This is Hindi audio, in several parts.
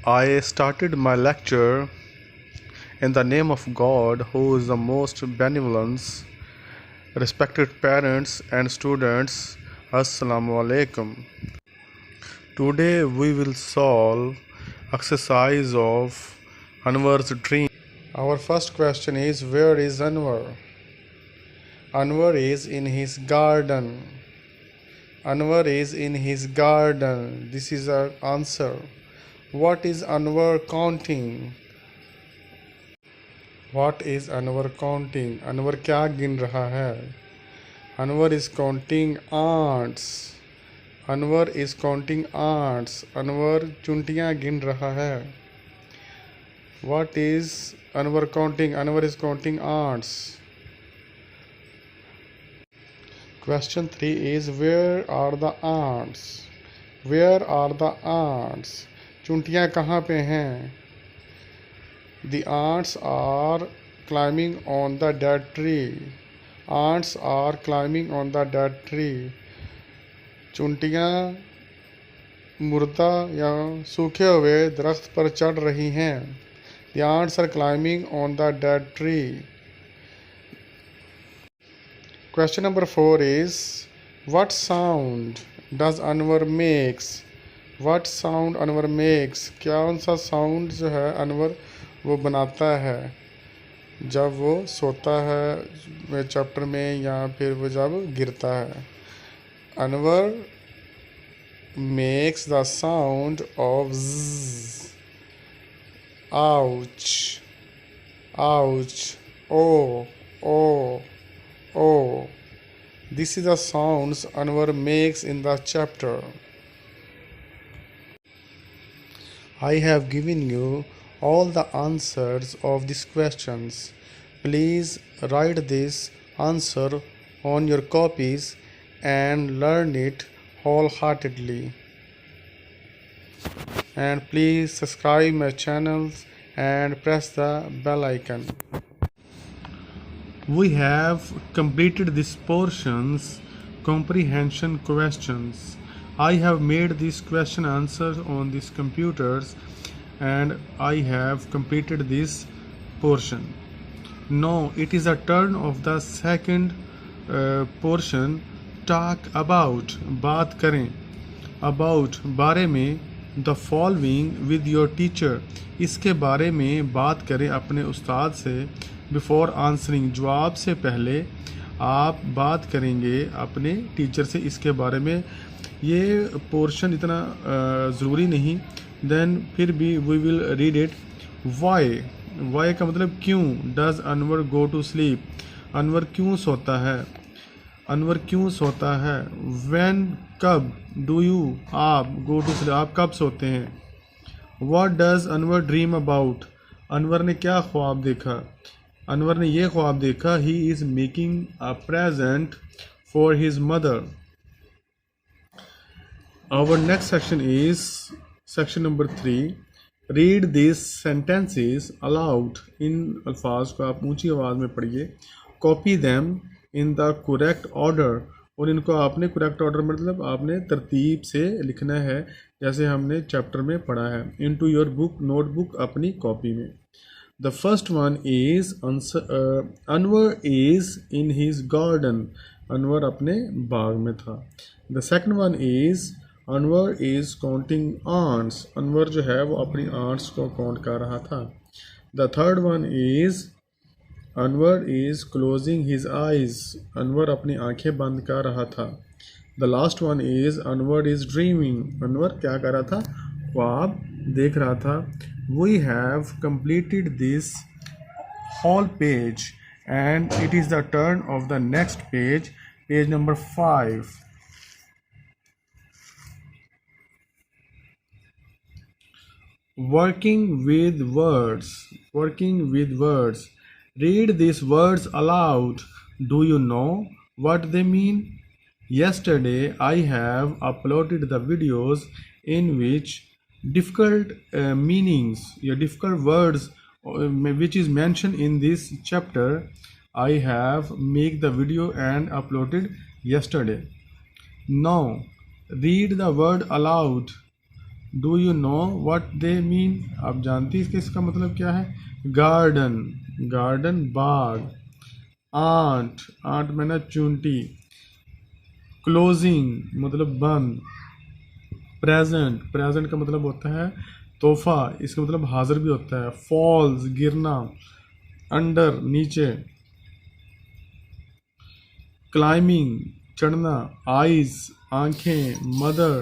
I started my lecture in the name of God, who is the most benevolent. Respected parents and students, Assalamu alaikum. Today we will solve exercise of Anwar's dream. Our first question is, where is Anwar? Anwar is in his garden. Anwar is in his garden. This is our answer. What is Anwar counting? What is Anwar counting? Anwar क्या गिन रहा है? Anwar is counting ants. Anwar is counting ants. Anwar चुंटियाँ गिन रहा है. What is Anwar counting? Anwar is counting ants. Question 3 is, where are the ants? Where are the ants? चुंटियाँ कहाँ पे हैं? The ants are climbing on the dead tree. Ants are climbing on the dead tree. चुंटियाँ मुर्दा या सूखे हुए दरख्त पर चढ़ रही हैं. The ants are climbing on the dead tree. Question number 4 is, what sound does Anwar makes? What sound Anwar makes? कौन सा साउंड जो है अनवर वो बनाता है जब वो सोता है चैप्टर में या फिर वो जब गिरता है. Anwar makes the sound of zzz, ouch, ouch, oh, oh, oh. This is the sounds Anwar makes in the chapter. I have given you all the answers of these questions. Please write this answer on your copies and learn it wholeheartedly. And please subscribe my channels and press the bell icon. We have completed this portion's comprehension questions. I have made these question answers on these computers and I have completed this portion. Now it is a turn of the second portion. Talk about, बात करें, about बारे में, the following with your teacher, इसके बारे में बात करें अपने उस्ताद से. Before answering, जवाब से पहले आप बात करेंगे अपने टीचर से इसके बारे में. ये पोर्शन इतना ज़रूरी नहीं, देन फिर भी we will read it. Why, why का मतलब क्यों. Does Anwar go to sleep, Anwar क्यों सोता है, अनवर क्यों सोता है. व्हेन, कब. डू यू, आप. गो टू स्लीप, आप कब सोते हैं. What does Anwar dream about, Anwar ने क्या ख्वाब देखा. अनवर ने ये ख्वाब देखा, he is making a present for his mother. Our next section is section number 3. Read these sentences aloud. इन अल्फाज को आप ऊंची आवाज़ में पढ़िए. Copy them in the correct order. और इनको आपने correct order मतलब आपने तरतीब से लिखना है जैसे हमने चैप्टर में पढ़ा है. Into your book, notebook, अपनी कॉपी में. The first one is Anwar is in his garden. Anwar अपने बाग में था. The second one is Anwar is counting ants. Anwar जो है वो अपनी ants को काउंट कर रहा था. The third one is Anwar is closing his eyes. Anwar अपनी आंखें बंद कर रहा था. The last one is Anwar is dreaming. Anwar क्या कर रहा था, ख्वाब देख रहा था. We have completed this whole page and it is the turn of the next page, page number 5. Working with words. Working with words. Read these words aloud. Do you know what they mean? Yesterday I have uploaded the videos in which difficult meanings, difficult words which is mentioned in this chapter. I have made the video and uploaded yesterday. Now read the word aloud. Do you know what they mean? आप जानती हैं इसका मतलब क्या है? गार्डन, गार्डन बाग। आंट, आंट मैंने चूंटी। क्लोजिंग मतलब बंद। प्रेजेंट, प्रेजेंट का मतलब होता है तोहफा, इसका मतलब हाजिर भी होता है। फॉल्स गिरना। अंडर नीचे। क्लाइंबिंग चढ़ना। आइज आंखें। मदर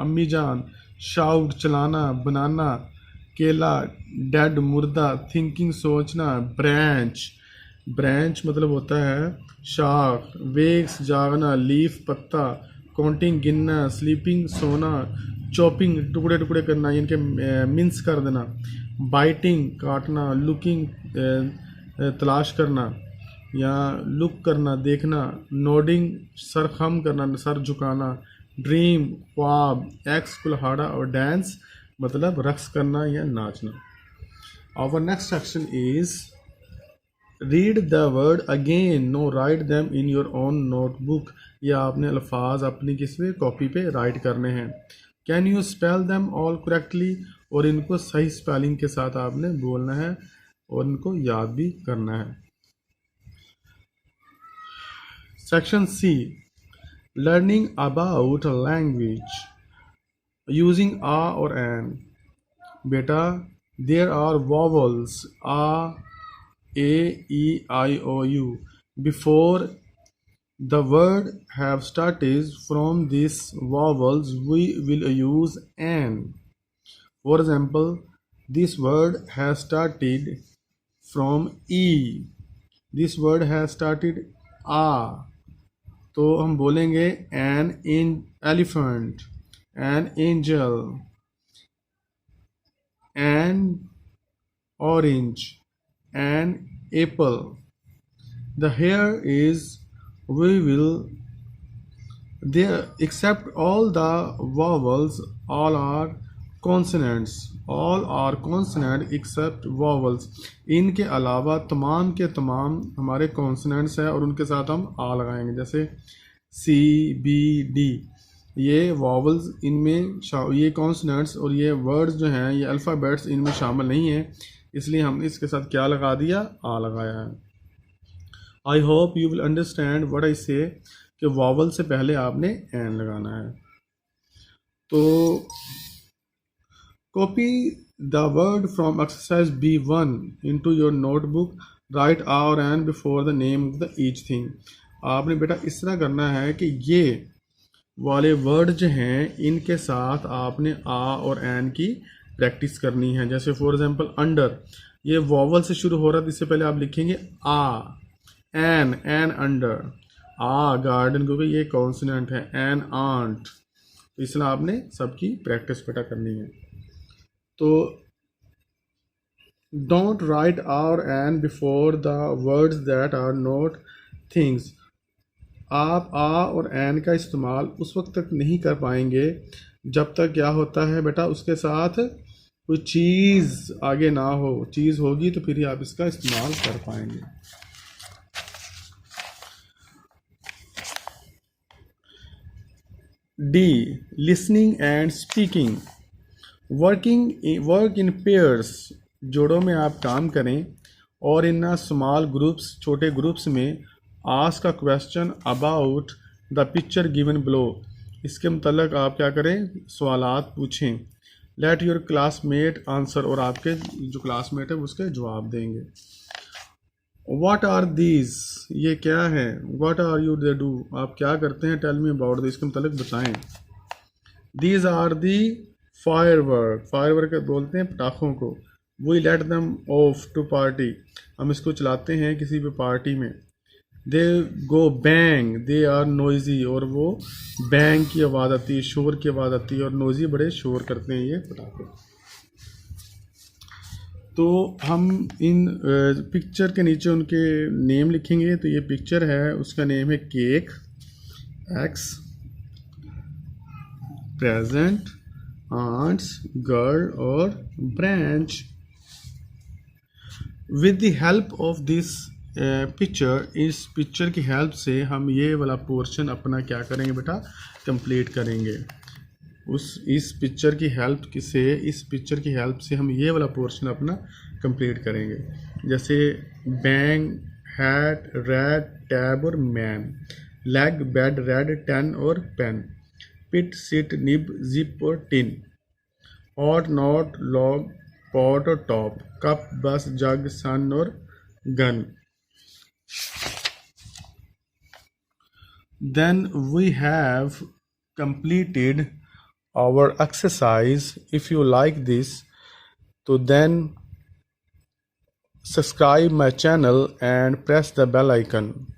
अम्मी जान। शाउट चलाना। बनाना केला। डेड मुर्दा। थिंकिंग सोचना। ब्रांच, ब्रांच मतलब होता है शाख। वेक्स जागना। लीफ पत्ता। काउंटिंग गिनना। स्लीपिंग सोना। चॉपिंग टुकड़े टुकड़े करना, इनके मिन्स कर देना। बाइटिंग काटना। लुकिंग तलाश करना या लुक करना देखना। नोडिंग सर खम करना, सर झुकाना। ड्रीम ख्वाब। एक्स कुल्हाड़ा। और डांस मतलब रक्स करना या नाचना। Our next section is read the word again, no write them in your own notebook. ये आपने अल्फाज अपनी किसी कॉपी पे राइट करने हैं। Can you spell them all correctly? और इनको सही स्पेलिंग के साथ आपने बोलना है और इनको याद भी करना है। Section C, learning about language using a और एन। बेटा there are vowels a, A, E, I, O, U before the word have started from these vowels we will use an. For example, this word has started from e, this word has started a, तो हम बोलेंगे an in elephant, an angel, an orange, an apple. The here is we will there except all the vowels, all are consonants, all are consonant except vowels. इनके अलावा तमाम के तमाम हमारे कॉन्सनेंट्स हैं और उनके साथ हम आ लगाएंगे। जैसे सी, बी, डी, ये वॉवल्स इनमें ये कॉन्सनेंट्स और ये वर्ड्स जो हैं ये अल्फ़ाबेट्स इनमें शामिल नहीं हैं, इसलिए हमने इसके साथ क्या लगा दिया? आ लगाया है। I hope you will understand what I से कि वॉवल से पहले आपने एन लगाना है। तो copy the word from exercise B1 into your notebook, write a और an before the name of the each thing. आपने बेटा इस तरह करना है कि ये वाले वर्ड जो हैं इनके साथ आपने आ और एन की प्रैक्टिस करनी है। जैसे फॉर एग्जांपल अंडर, ये वॉवल से शुरू हो रहा है, इससे पहले आप लिखेंगे a. An under. A garden, क्योंकि ये कॉन्सोनेंट है। एन आंट, तो इसलिए आपने सबकी प्रैक्टिस बेटा करनी है। तो डोंट राइट आ और an before the words that are not things. आप आ और एन का इस्तेमाल उस वक्त तक नहीं कर पाएंगे जब तक क्या होता है बेटा उसके साथ कोई चीज़ आगे ना हो। चीज़ होगी तो फिर ही आप इसका इस्तेमाल कर पाएंगे। D, listening and speaking. Work in pairs, जोड़ों में आप काम करें और इन स्मॉल ग्रुप्स, छोटे ग्रुप्स में ask a question about the picture given below. इसके मतलब आप क्या करें? सवालात पूछें। लेट योर क्लासमेट आंसर, और आपके जो क्लासमेट है उसके जवाब देंगे। व्हाट आर दीज, ये क्या है? What are you they do, आप क्या करते हैं? टेल मी अबाउट दिस, इसके मतलब बताएं। These are the firework, firework बोलते हैं पटाखों को। We let them off to party, हम इसको चलाते हैं किसी भी पार्टी में। They go bang, they are noisy, और वो बैंग की आवाज़ आती है, शोर की आवाज़ आती है, और नोइजी बड़े शोर करते हैं ये पटाखे। तो हम इन पिक्चर के नीचे उनके नेम लिखेंगे। तो ये पिक्चर है, उसका नेम है cake, X, present, aunts, girl और branch. With the help of this picture, इस पिक्चर की हेल्प से हम ये वाला पोर्शन अपना क्या करेंगे बेटा? कंप्लीट करेंगे। इस पिक्चर की हेल्प से हम ये वाला पोर्शन अपना कंप्लीट करेंगे। जैसे बैंग, हैट, रैट, टैब और man, leg, bed, red, ten और pen, pit, sit, nib, zip और tin, hot, not, log, pot और top, cup, bus, jug, sun और gun. Then we have completed our exercise. If you like this, so then subscribe my channel and press the bell icon.